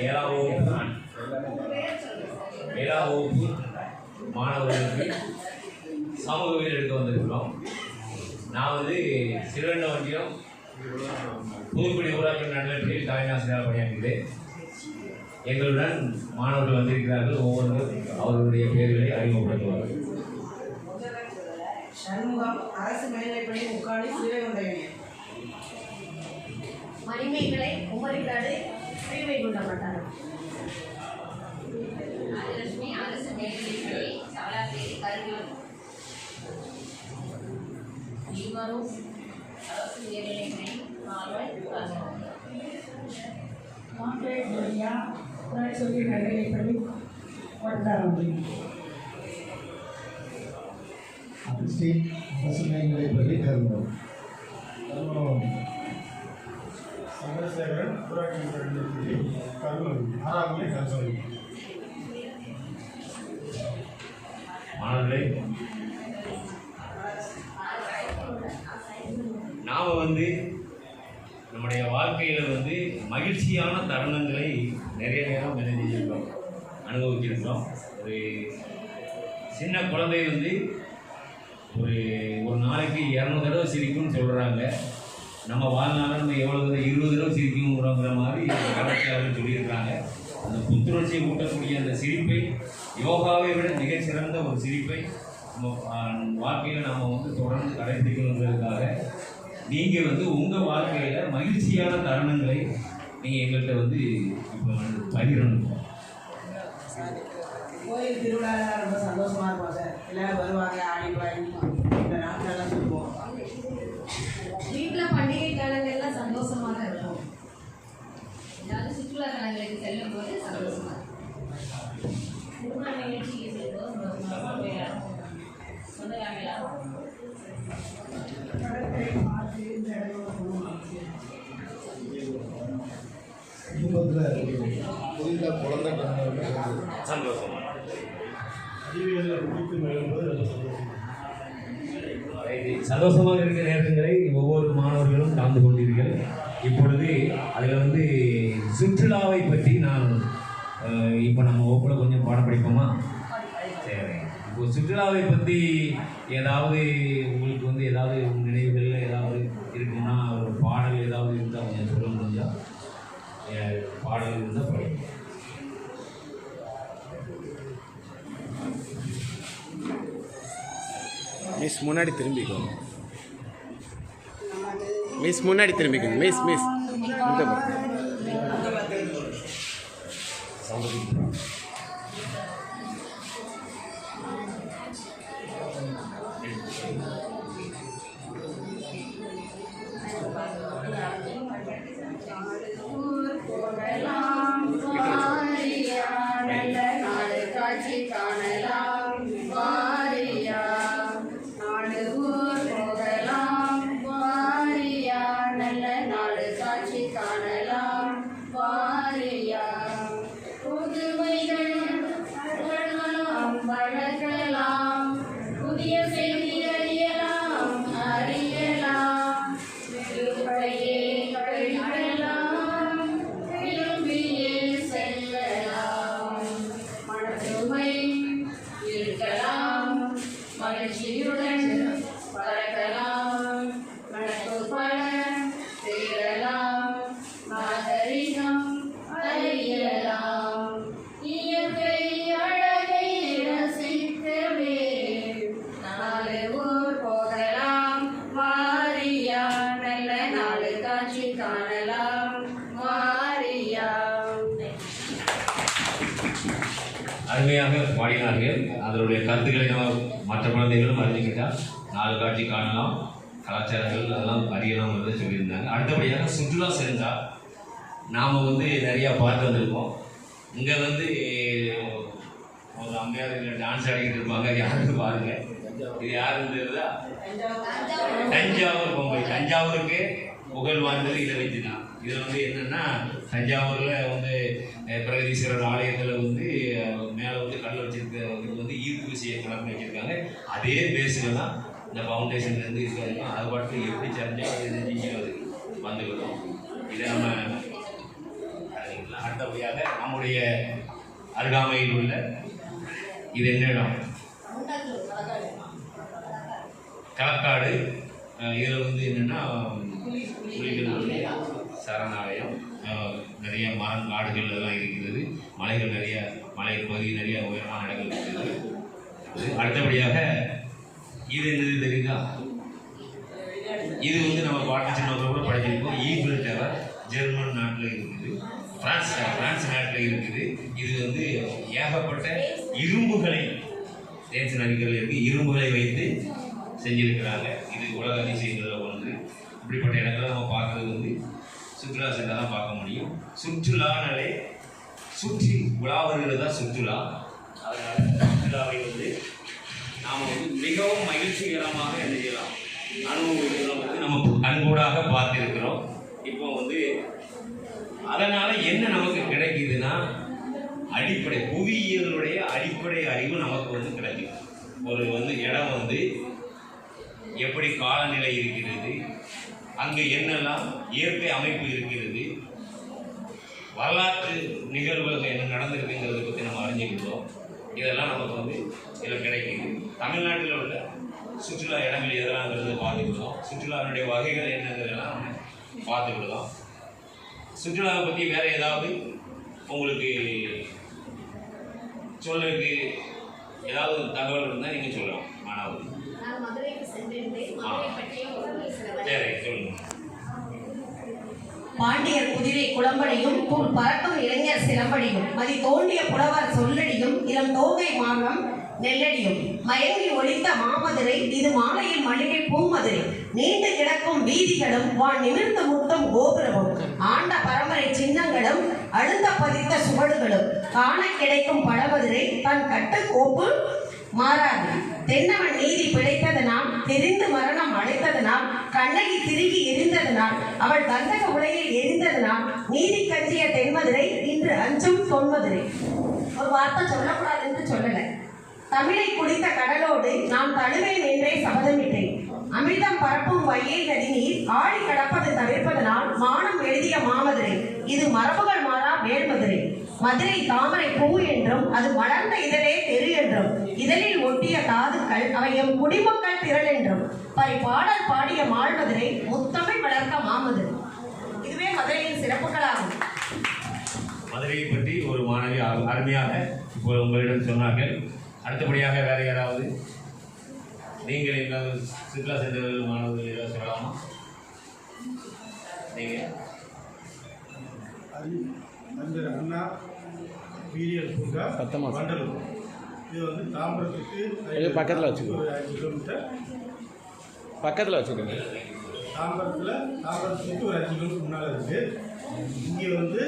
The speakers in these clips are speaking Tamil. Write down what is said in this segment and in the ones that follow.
ஏழாம் வகுப்பு மாணவர்களுக்கு சமூகவியல் எடுக்க வந்திருக்கிறோம். நான் வந்து சிறுவண்டவண்டியம் புதுக்குடி ஊராட்சி நடுநிலைப்பள்ளியில் தலைமையாசிரியராக பணியாற்றுகிறேன். எங்களுடன் மாணவர்கள் வந்திருக்கிறார்கள். ஒவ்வொருவரும் அவர்களுடைய பெயர்களை அறிமுகப்படுத்துவார்கள். சண்முகம், அரசு மேல்நிலைப்பள்ளி முக்காடி ஸ்ரீவைகுண்டம். மணிமேகலை, உமரிக்காடு ஸ்ரீவைகுண்டம் மாட்டாங்க. ராஜலட்சுமி, அரசு மேல்நிலைப்பள்ளி சவலாப்பேரி கருவியூர். ஈவரும், அரசு மேல்நிலைப்பள்ளி மால்வல் சொல்லி நடுநிலைப்பள்ளி வட்டாரம்பள்ளி. ஸ்ரீ அரசு மேல்நிலைப்பள்ளி கருவூர். சந்திரசேகரன், ஊராட்சி நடுநிலைப்பள்ளி கருவூர். ஆறாவது கருவூர். மாணவர்களே, நாம் வந்து நம்முடைய வாழ்க்கையில் வந்து மகிழ்ச்சியான தருணங்களை நிறைய நேரம் நினைஞ்சிருக்கோம், அனுபவிச்சிருக்கோம். ஒரு சின்ன குழந்தை வந்து ஒரு நாளைக்கு 200 தடவை சிரிக்கும்னு சொல்கிறாங்க. நம்ம வாழ்நாளில் நம்ம எவ்வளோ 20 தடவை சிரிக்குங்கிற மாதிரி கலாச்சாரம் சொல்லியிருக்கிறாங்க. அந்த புத்துணர்ச்சியை ஊட்டக்கூடிய அந்த சிரிப்பை, யோகாவை விட மிகச்சிறந்த ஒரு சிரிப்பை நம்ம வாழ்க்கையில் நாம் வந்து தொடர்ந்து கடைபிடிக்கணுங்கிறதுக்காக நீங்கள் வந்து உங்கள் வாழ்க்கையில் மகிழ்ச்சியான தருணங்களை நீங்கள் எங்கள்கிட்ட வந்து இப்போ பகிரணும். கோயில் திருவிழா ரொம்ப சந்தோஷமாக இருக்கும் சார். எல்லோரும் வருவாங்க, ஆடி பாடி இந்த நாட்களெல்லாம் சொல்லுவோம். வீட்டில் பண்டிகை காலங்கள்லாம் சந்தோஷமாக இருக்கும். ஏதாவது சுற்றுலா தலங்களுக்கு செல்லும் போது சந்தோஷமாக இருக்கும். திருமண நிகழ்ச்சிக்கு செல்லும்போது சொந்தக்காரங்களா குடும்பத்தில் புதிதாக குழந்தை சந்தோஷம். சந்தோஷமாக இருக்கிற நேரங்களை ஒவ்வொரு மாணவர்களும் கலந்து கொண்டீர்கள். இப்பொழுது அதில் வந்து சுற்றுலாவை பற்றி நான் இப்போ நம்ம வகுப்பில் கொஞ்சம் பாடம் படிப்போமா? சரி. இப்போ சுற்றுலாவை பற்றி ஏதாவது உங்களுக்கு வந்து ஏதாவது நினைவுகளில் ஏதாவது இருக்குன்னா ஒரு பாடல் ஏதாவது இருந்தால் கொஞ்சம் சொல்ல முடிஞ்சா பாடல் இருந்தால் படிக்கும். மிஸ் முன்னாடி திரும்பிக்கோங்க. மிஸ் முன்னாடி திரும்பிக்கோங்க. மிஸ் மிஸ் இந்த அருமையாக பாடினார்கள். அதனுடைய கருத்துக்களை நம்ம மற்ற குழந்தைகளும் அறிஞ்சுக்கிட்டால் 4 காட்சி காணலாம், கலாச்சாரங்கள் அதெல்லாம் அறியலாம் என்று சொல்லியிருந்தாங்க. அடுத்தபடியாக சுற்றுலா சென்றால் நாம் வந்து நிறையா பார்த்து வந்திருக்கோம். இங்கே வந்து ஒரு அம்மையார் டான்ஸ் ஆடிக்கிட்டு இருப்பாங்க. யாருக்கு பாருங்கள், இது யாருன்னு தெரியுதா? தஞ்சாவூர் பொம்மை. தஞ்சாவூருக்கு புகழ் வாழ்ந்தது இதை வச்சு தான். இதில் வந்து என்னென்னா, தஞ்சாவூரில் வந்து பிரகதீஸ்வரர் ஆலயத்தில் வந்து மேலே வந்து கல் வச்சுருக்க இது வந்து ஈர்ப்பு விசையை கலந்து வச்சுருக்காங்க. அதே பேஸில் தான் இந்த ஃபவுண்டேஷன்லேருந்து இருக்காங்க. அது பாட்டு எப்படி சரிஞ்சால் அது வந்துவிடும். இதை நம்ம அடுத்தபடியாக நம்முடைய அருகாமையில் உள்ள இது என்ன இடம்? களக்காடு. இதில் வந்து என்னென்னா புலிகளுடைய சரணாலயம், நிறைய மரம் காடுகள் எல்லாம் இருக்கிறது, மலைகள் நிறைய, மலை பகுதி நிறைய உயரமான இடங்கள் இருக்கிறது. அடுத்தபடியாக இது என்னது தெரியுதா? இது வந்து நம்ம பாட்டு சின்ன கூட படிச்சிருக்கோம். ஈபிள் டவர் ஜெர்மன் நாட்டில் இருக்குது, பிரான்ஸ் நாட்டில் இருக்குது. இது வந்து ஏகப்பட்ட இரும்புகளை, தேன்ஸ் நதிகள் இருக்குது, இரும்புகளை வைத்து செஞ்சிருக்கிறாங்க. இது உலக அதிசயங்களில் ஒன்று. இப்படிப்பட்ட இடங்களை நம்ம பார்க்குறது வந்து சுற்றுலா சென்றால் தான் பார்க்க முடியும். சுற்றுலானாலே சுற்றி உலாவர்கள் தான் சுற்றுலா. அதனால் சுற்றுலாவை வந்து நாம் வந்து மிகவும் மகிழ்ச்சிகரமாக என்ன செய்யலாம், அனுபவிக்கிறோம், வந்து நம்ம கண்கூடாக பார்த்துருக்கிறோம். இப்போ வந்து அதனால் என்ன நமக்கு கிடைக்குதுன்னா, அடிப்படை புவியியலுடைய அடிப்படை அறிவு நமக்கு வந்து கிடைக்கும். ஒரு வந்து இடம் வந்து எப்படி காலநிலை இருக்கிறது, அங்கே என்னெல்லாம் இயற்கை அமைப்பு இருக்கிறது, வரலாற்று நிகழ்வுகள் என்ன நடந்திருக்குங்கிறத பற்றி நம்ம அறிஞ்சுக்கிட்டோம். இதெல்லாம் நமக்கு வந்து இதில் கிடைக்குது. தமிழ்நாட்டில் உள்ள சுற்றுலா இடங்கள் எதெல்லாம்ங்கிறத பார்த்துக்கிட்டோம். சுற்றுலாவினுடைய வகைகள் என்னங்கிறதெல்லாம் நம்ம பார்த்துக்கிட்டோம். சுற்றுலாவை பற்றி வேறு ஏதாவது உங்களுக்கு சொல்லுக்கு ஏதாவது தகவல் இருந்தால் நீங்கள் சொல்லலாம். மாணவர்கள் நான் மதுரைக்கு சென்றிருந்தேன். மதுரை பற்றிய ஒரு சில சரி சொல்லுங்கள். பாண்டியர் குதிரை குளம்படியும் தூள் பறக்கும் இளைஞர் சிலம்படியும் மதி தோண்டிய புலவர் சொல்லடியும் இளம் தோகை மார்க்கம் நெல்லடியும் மயங்கி ஒழித்த மாமதுரை இது மாலையில் மளிகை பூமதுரை நீண்டு கிடக்கும் வீதிகளும் வான் நிமிர்ந்து முட்டும் கோபுரமும் ஆண்ட பரம்பரை சின்னங்களும் அழுந்த பதித்த சுவடுகளும் காண கிடைக்கும் பழமதுரை தன் கட்டு கோப்பு மாறாது. தென்னவன் நீதி பிழைத்ததனால் தெரிந்து மரணம் அழைத்ததனால் கண்ணகி திருகி எரிந்ததனால் அவள் கந்தக உலையில் எரிந்ததனால் நீதி கஞ்சிய தென்மதுரை இன்று அஞ்சும் தொன்மதுரை. ஒரு வார்த்தை சொல்லக்கூடாது என்று சொல்லலை. தமிழை குடித்த கடலோடு நான் தழுவேன் என்றே சபதமிட்டேன். அமிர்தம் பரப்பும் வையை நதி நீர் ஆடி கடப்பது தவிர்ப்பதனால் மானம் எழுதிய மாமதுரை இது மரபுகள் மாறா வேல்மதுரை. மதுரை தாமரை பூ என்றும் அது மலர்ந்த இதழே தெரு என்றும் இதழில் ஒட்டிய தாதுக்கள் அவை எம் குடிமக்கள் திரள் என்றும் பாடல் பாடிய மால்மதுரை முத்தமிழ் வளர்த்த மாமதுரை. இதுவே மதுரையின் சிறப்புகளாகும். மதுரையை பற்றி ஒரு மாணவி அருமையாக இப்போ உங்களிடம் சொன்னார்கள். அடுத்தபடியாக வேறு யாராவது நீங்கள் எங்காவது சுற்றுலா சென்றவர்கள் மாணவர்கள் ஏதாவது சொல்லலாமா? நீங்கள் அறிஞர் அண்ணா உயிரியல் பூங்கா வண்டலூர். இது வந்து தாம்பரத்துக்கு பக்கத்தில் வச்சுக்கோங்க. ஒரு 5 கிலோமீட்டர் பக்கத்தில் வச்சுக்கோங்க. தாம்பரத்துக்கு ஒரு 5 கிலோமீட்டர் முன்னால் இருக்குது. இங்கே வந்து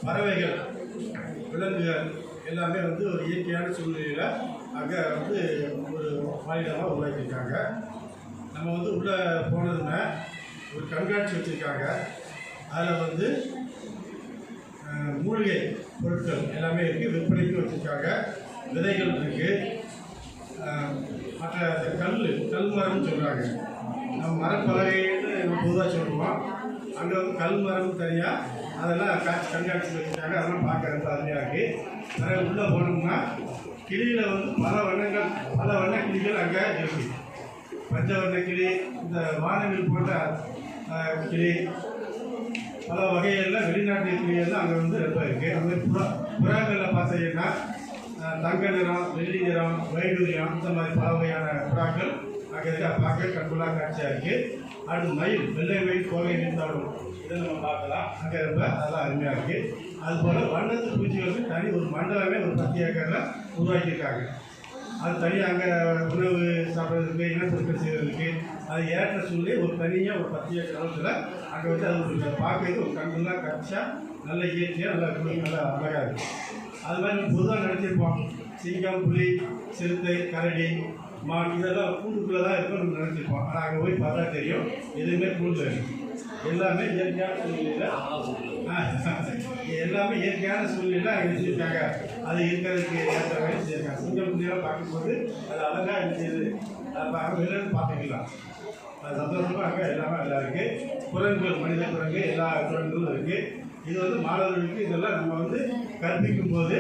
பறவைகள், விலங்குகள் எல்லாமே வந்து ஒரு இயற்கையான சூழ்நிலையில் அங்கே வந்து ஒரு மாநிலமாக உருவாக்கியிருக்காங்க. நம்ம வந்து உள்ளே போனதுன்னா ஒரு கண்காட்சி வச்சுருக்காங்க. அதில் வந்து மூலிகை பொருட்கள் எல்லாமே இருக்குது, விற்பனைக்கு வச்சுருக்காங்க. விதைகள் இருக்குது, மற்ற கல் மரம்னு சொல்கிறாங்க. நம்ம மரப்பலகைன்னு நம்ம பொதுவாக சொல்லுவோம். அங்கே வந்து கல் மரம் தனியாக அதெல்லாம் கண்காட்சி வச்சுருக்காங்க. அதெல்லாம் பார்க்க ரொம்ப அருமையாக இருக்குது. நிறைய உள்ளே போனோம்னா கிளியில் வந்து பல வண்ண கிளிகள் அங்கே இருக்குது. பஞ்சவண்ண கிளி, இந்த வானவில் போன்ற கிளி, பல வகைகளில் வெளிநாட்டு கிளிகள்லாம் அங்கே வந்து ரொம்ப இருக்குது. அந்த புறாக்களில் பார்த்தீங்கன்னா தங்க நிறம், வெள்ளி நிறம், வைடூரியம், இந்த மாதிரி பல வகையான புறாக்கள் அங்கே இருக்க பார்க்க கண்கொள்ளா காட்சியாக இருக்குது. அடுத்து மயில், வெள்ளை மயில், கோவை நீந்தாடும், இதை நம்ம பார்க்கலாம். அங்கே ரொம்ப அதெல்லாம் அருமையாக இருக்குது. அதுபோல் வண்ணத்து பூச்சிகளுக்கு தனி ஒரு மண்டலமே ஒரு 10 ஏக்கரில் உருவாக்கியிருக்காங்க. அது தனியாக அங்கே உணவு சாப்பிட்றதுக்கு, இனப்பெருக்கம் செய்வதற்கு அது ஏற்ற சூழ்நிலை ஒரு தனியாக ஒரு 10 ஏக்கர் அளவில் அங்கே வந்து அது ஒரு பார்க்கறது ஒரு கண்கொள்ளா காட்சியாக நல்ல இயற்கையாக நல்லா அழகாக இருக்குது. அது மாதிரி பொதுவாக நினச்சிருப்போம், சிங்கம், புலி, சிறுத்தை, கரடி, மான் இதெல்லாம் கூண்டுக்குள்ளே தான் இருக்கும் நம்ம நினச்சிருப்போம். ஆனால் அங்கே போய் பார்த்தா தெரியும் எதுவுமே கூண்டு இருக்குது. எல்லாமே இயற்கையான சூழ்நிலையில் அங்கே வச்சுருக்காங்க. அது இருக்கிறதுக்கு ஏற்ற மாதிரி செய்யிருக்காங்க. சிங்கம் புலியெல்லாம் பார்க்கும்போது அது அழகாக இருந்துச்சு. அங்கே வெளியிருந்து பார்த்துக்கலாம். அது சந்தோஷமாக அங்கே எல்லாமே நல்லா இருக்குது. குரங்குகள், மனித குரங்கு, எல்லா குரங்குகளும் இருக்குது. இது வந்து மாணவர்களுக்கு இதெல்லாம் நம்ம வந்து கற்பிக்கும் போது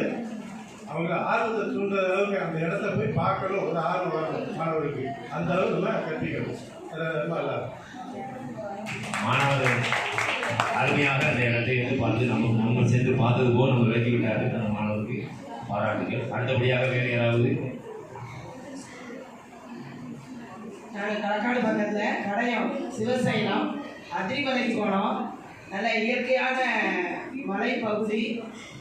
அவங்க ஆர்வத்தை தூண்டுற அளவுக்கு அந்த இடத்த போய் பார்க்கணும், ஒரு ஆர்வம் வரணும் மாணவர்களுக்கு. அந்த அளவுக்கு நம்ம கற்பிக்கணும். அது ரொம்ப நல்லா மாணவர்கள் அருமையாக அந்த இடத்தை வந்து பார்த்து நம்ம சென்று பார்த்தது போல் நம்ம விளக்கி விட்டார்கள். அந்த மாணவருக்கு பாராட்டுகள். அடுத்தபடியாக வேறு யாராவது? நாங்கள் களக்காடு பக்கத்தில் கடையம் சிவசைலம் அதிரிமலைக்கு போனோம். நல்ல இயற்கையான மலைப்பகுதி,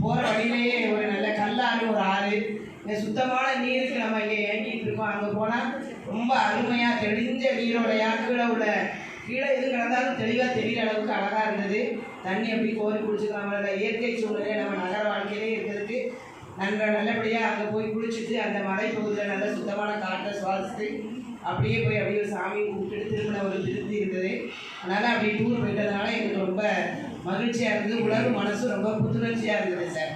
போகிற வழியிலேயே ஒரு நல்ல கல்லாறு, ஒரு ஆறு, இந்த சுத்தமான நீருக்கு நம்ம இங்கே ஏங்கிட்டு இருக்கோம். அங்கே போனால் ரொம்ப அருமையாக தெளிஞ்ச நீரோடையா, கீழே எது கிடந்தாலும் தெளிவாக தெரிகிற அளவுக்கு அழகாக இருந்தது. தண்ணி அப்படி கோரி குடிச்சுக்கலாம். நல்ல இயற்கை சூழ்நிலை நம்ம நகர வாழ்க்கையிலே இருக்கிறதுக்கு நல்லபடியாக அங்கே போய் குளிச்சுட்டு அந்த மலைப்பகுதியில் நல்ல சுத்தமான காற்றை சுவாசித்து அப்படியே போய் அப்படியே ஒரு சாமி கும்பிட்டுட்டு திரும்பின ஒரு திருப்தி இருந்தது. அதனால் அப்படி டூர் போயிட்டதுனால எனக்கு ரொம்ப மகிழ்ச்சியாக இருந்தது. உடல் மனசு ரொம்ப புத்துணர்ச்சியாக இருந்தது சார்.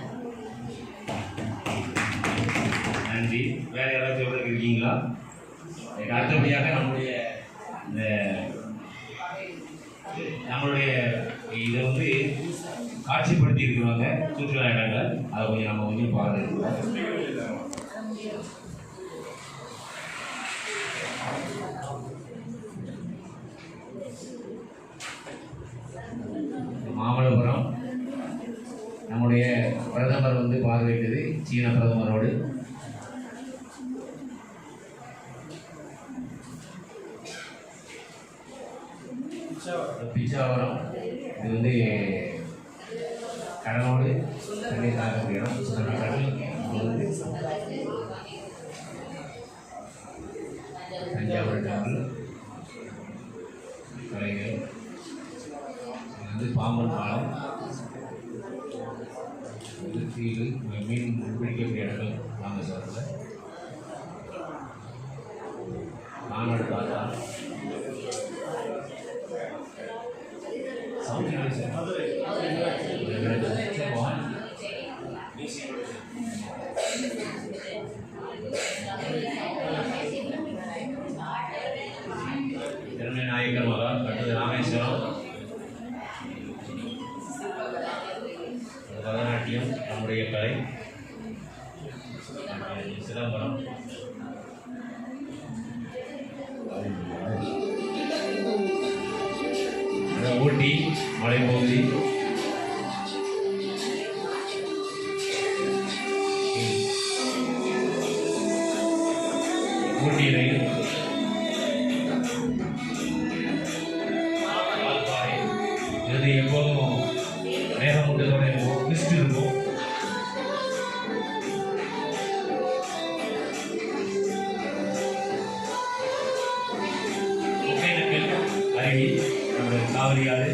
நன்றி. வேறு யாராவது சொல்றதுக்கு இருக்கீங்களா? அடுத்தபடியாக நம்மளுடைய இதை வந்து காட்சிப்படுத்தி இருக்கிறவங்க சுற்றுலா இடங்கள், அதை கொஞ்சம் நம்ம கொஞ்சம் பார்த்துருக்கோம். மாமல்லபுரம் நம்முடைய பிரதமர் வந்து பார்வையிட்டது சீன பிரதமரோடு. பிச்சாவரம் இது வந்து கடலோடு தண்ணீர் தாக்கக்கூடிய இடம். கடல் தஞ்சாவூர் டெம்பிள், கலைஞர், இது வந்து பாம்பன் பாலம், இது தீவு, மீன் பிடிக்கக்கூடிய இடங்கள் ராமேஸ்வரத்தில். மாநாடு பார்த்தா திறமை நாயக்கர் மகால், அடுத்தது ராமேஸ்வரம், பரதநாட்டியம் நம்முடைய கலை, சிதம்பரம், ஊட்டி மலைப்பகுதி, ஊட்டி ரயில், இது எப்போதும் மேகமூட்டத்தோட இருக்கும், மிஸ்ட் இருக்கும். ஒகேனக்கல் அருவி, நம்முடைய காவிரி ஆறு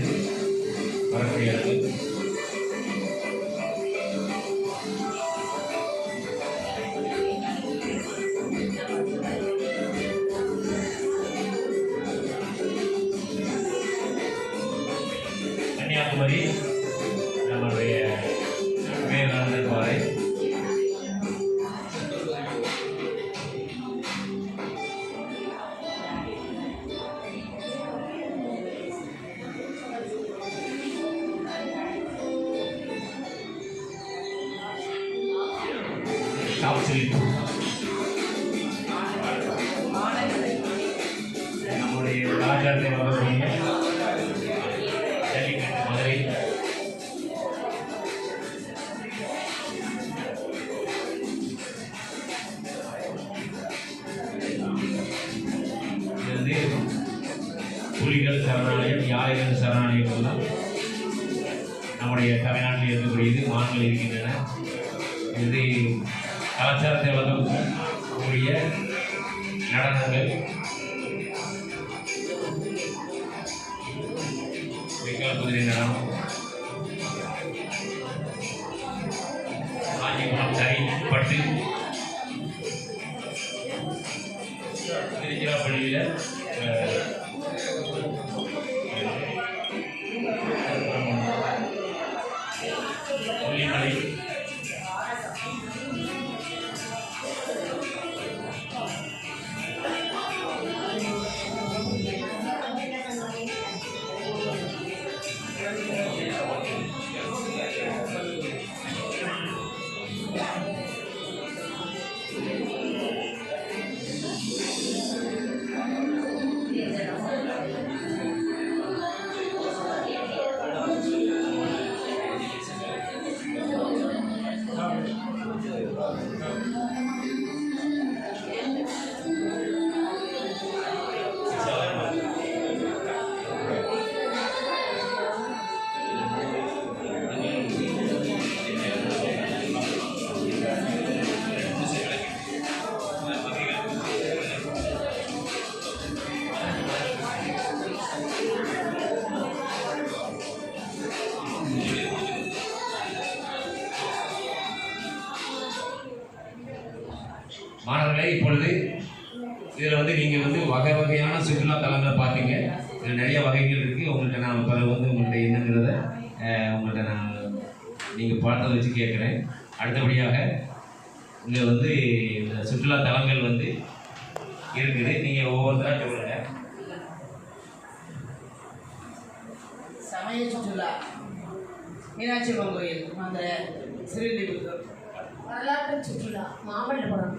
வரக்கூடிய இடங்கள். கன்னியாகுமரி நம்முடைய விவேகானந்தர் பாறை, நம்முடைய ராஜாத்தை வரக்கூடிய ஜல்லிக்கட்டு மதுரை, இது புலிகள் சரணாலயம், யானைகள் சரணாலயம் எல்லாம் நம்முடைய தமிழ்நாட்டில் இருக்கக்கூடியது, மான்கள் இருக்கின்றன. இது கலாச்சாரத்தை வளர்க்கக்கூடிய நடனங்கள், குதிரை நடனம், காஞ்சிபுரம் தறி பட்டு, திருச்சிராப்பள்ளியில் கொல்லிமலை, மாணவர்களே, இப்பொழுது இதில் வந்து நீங்கள் வந்து வகை வகையான சுற்றுலா தலங்களை பார்த்தீங்க. இதில் நிறைய வகைகள் இருக்குது. உங்கள்கிட்ட நான் உங்கள்கிட்ட என்னங்கிறத உங்கள்கிட்ட நான் நீங்கள் பார்த்ததை வச்சு கேட்குறேன். அடுத்தபடியாக இங்கே வந்து இந்த சுற்றுலா தலங்கள் வந்து இருக்குது. நீங்கள் ஒவ்வொருத்தராக சொல்லுங்கள். சமய சுற்றுலா, மீனாட்சி அம்மன் கோயில், மதுரை, ஸ்ரீலிபுத்தூர். வரலாற்று சுற்றுலா, மாமல்லபுரம்,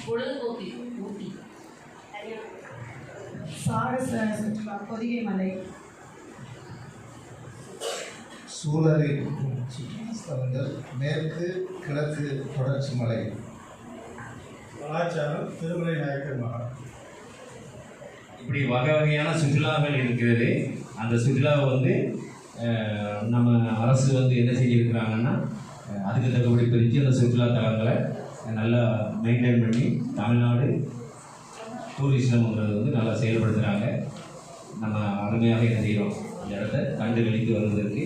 பொழுதுபோக்கு ஊட்டி, சாரச சுற்றுலா, பொதிகை மலை, சூழலை சுற்றுலா ஸ்தலங்கள் மேற்கு கிழக்கு தொடர்ச்சி மலை, கலாச்சாரம், திருமலை நாயக்கர் மகா. இப்படி வகை வகையான சுற்றுலாக்கள் இருக்கிறது. அந்த சுற்றுலாவை வந்து நம்ம அரசு வந்து என்ன செஞ்சுருக்கிறாங்கன்னா, அதுக்கு தக்கபடி பிரித்து அந்த சுற்றுலா தலங்களை நல்லா மெயின்டைன் பண்ணி தமிழ்நாடு டூரிசம்ங்கிறது வந்து நல்லா செயல்படுத்துகிறாங்க. நம்ம அருமையாக என்ன செய்கிறோம், இந்த இடத்த கண்டு கழித்து வருவதற்கு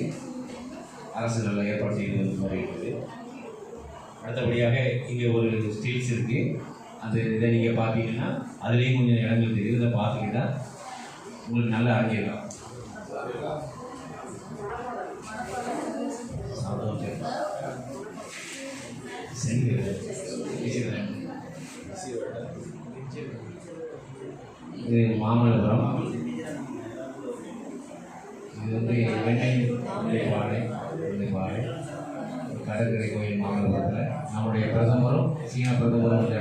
அரசு நல்ல ஏற்பாடு செய்து வருகிறது. அடுத்தபடியாக இங்கே ஒரு ஸ்டீல்ஸ் இருக்குது. அந்த இதை நீங்கள் பார்த்தீங்கன்னா அதுலேயும் கொஞ்சம் இடங்கள் தெரியுது. இதை பார்த்துக்கிட்டா உங்களுக்கு நல்லா அறிஞ்சிடலாம். இது மாமல்லபுரம். இது வந்து வெண்ணெய் பாறை கடற்கரை கோயில் மாமல்லபுரத்தில். நம்முடைய பிரதமரும் சீனா பிரதமரும்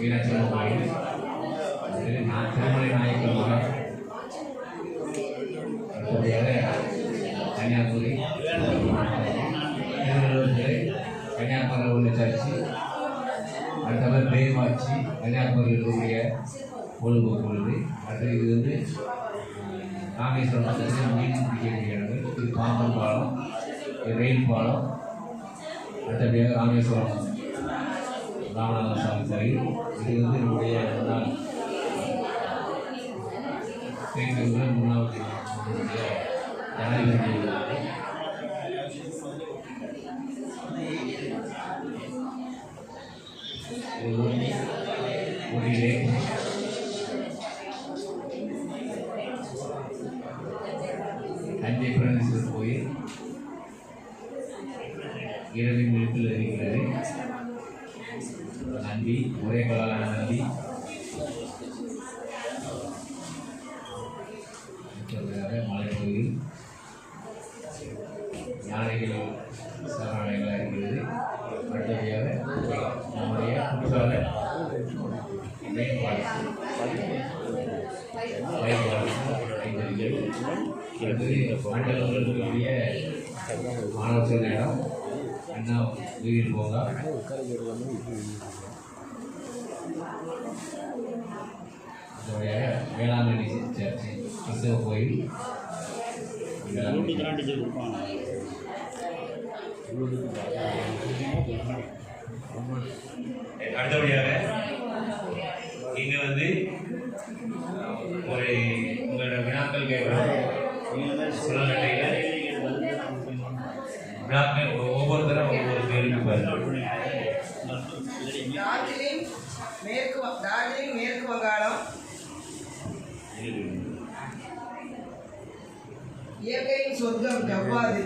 மீனாட்சி அம்மன் கோயில், திருமலை நாயக்கர் மகா. அடுத்தபடியாக கன்னியாகுமரி, கன்னியாகுமரியில் உள்ள சர்ச்சு. அடுத்தபடி பேர்வாட்சி, கன்னியாகுமரியில் இருக்கக்கூடிய பொழுதுபோக்கு உள்ளது. அடுத்து இது வந்து ராமேஸ்வரம் பக்கத்தில் மீன் பிடிக்கக்கூடிய இடங்கள். இது பாம்பன் பாலம், இது ரயில் பாலம். அடுத்தபடியாக ராமேஸ்வரம் ராமநாத சுவாமி கோயில். இது வந்து நம்முடைய முன்னாள் ஜனாதிபதி ஊட்டியிலே தஞ்சை பிரகதீஸ்வரர் கோயில் இரவின் விழுப்பில் இருக்கிறது. நந்தி, ஒரே கலான நந்தி. மலைப்பகுதியில் யானைகள் சரணாலயங்களாக இருக்கிறது. அடுத்தபடியாக நம்முடைய குற்றால மண்டலங்களுடைய மாணவர் சொன்ன இடம் அண்ணா உயிர் போகா. வேளாங்கண்ணி சர்ச்சு, கிறிஸ்தவ கோயில். அடுத்தபடியாக இங்கே வந்து ஒரு உங்களோட வினாக்கள் கேட்குறோம். சுழலட்டையில் வினாக்கள் ஒவ்வொருத்தரும் ஒவ்வொரு கேள்வி பாருங்கள். டார்ஜிலிங் மேற்கு வங்காளம். இயற்கையின் சொர்க்கம் ஜவ்வாது.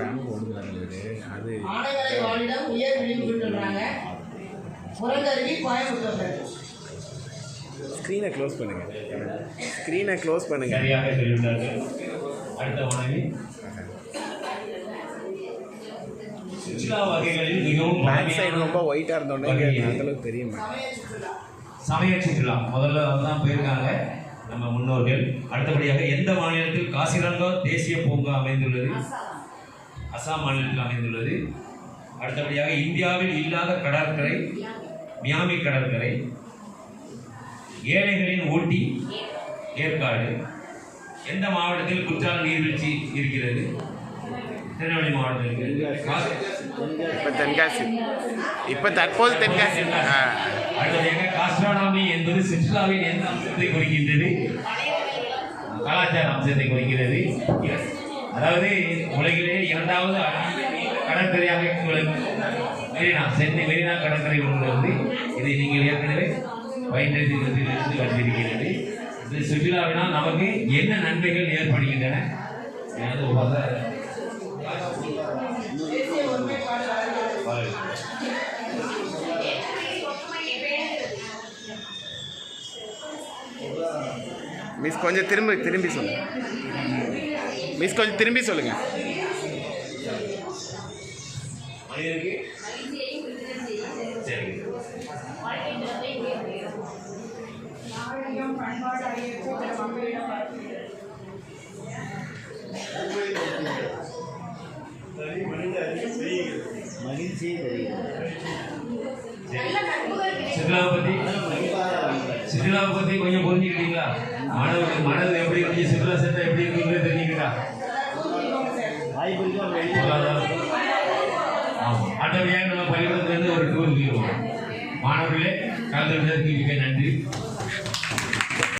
ஆனைமலை வாழிடம் உயர் விளிம்பு சொல்றாங்க. புறந்தருவி கோயம்புத்தூர். ஸ்க்ரீனை க்ளோஸ் பண்ணுங்க. ஸ்க்ரீனை க்ளோஸ் பண்ணுங்க. சரியாக சொல்லிவிட்டார்கள். அடுத்த மாணவி சுற்றுலா வகைகளில் மிகவும் பேக் சைடு ரொம்ப ஒயிட்டாக இருந்தோன்னே அந்தளவுக்கு தெரிய மாட்டேன். சமய சுற்றுலா முதல்ல தான் போயிருக்காங்க நம்ம முன்னோர்கள். அடுத்தபடியாக எந்த மாநிலத்தில் காசிரங்கா தேசிய பூங்கா அமைந்துள்ளது? அசாம் மாநிலத்தில் அமைந்துள்ளது. அடுத்தபடியாக இந்தியாவில் இல்லாத கடற்கரை மியாமி கடற்கரை. ஏழைகளின் ஊட்டி ஏற்காடு. எந்த மாவட்டத்தில் குற்றால நீர்வீழ்ச்சி இருக்கிறது? திருநெல்வேலி மாவட்டத்தில். இப்போ தென்காசி, இப்போ தற்போது தென்காசி. அடுத்ததாக காஸ்ட்ரானமி என்பது சுற்றுலாவின் எந்த அம்சத்தை குறிக்கின்றது? கலாச்சார அம்சத்தை குறிக்கிறது. அதாவது உலகிலே இரண்டாவது கடற்கரையாக மெரினா, சென்னை மெரினா கடற்கரை உள்ளது. இதை நீங்கள் ஏற்கனவே பயன்படுத்தி வந்திருக்கிறது. இந்த சுற்றுலாவினால் நமக்கு என்ன நன்மைகள் ஏற்படுகின்றன? தேசிய ஒருமைப்பாடு வளர்கிறது. மிஸ் கொஞ்சம் திரும்பி சொல்லுங்க. மிஸ் கொஞ்சம் திரும்பி சொல்லுங்க. மனிதனுக்கு சரி நாகரிகம் பண்பாடு ஆகியவற்றை பிற மக்களிடம் பரப்புகிறது. சுற்றுலாவை பற்றி கொஞ்சம் புரிஞ்சுக்கிட்டீங்களா? மனது எப்படி இருக்கு, சுற்றுலா சென்டர் எப்படி இருக்குன்னு தெரிஞ்சுக்கிட்டா? ஆமாம், அடுத்தபடியாக நம்ம பள்ளிக்கூடத்துலேருந்து ஒரு டூர் போயிடுவோம். மாணவர்களே கலந்துள்ளதற்கு மிக நன்றி.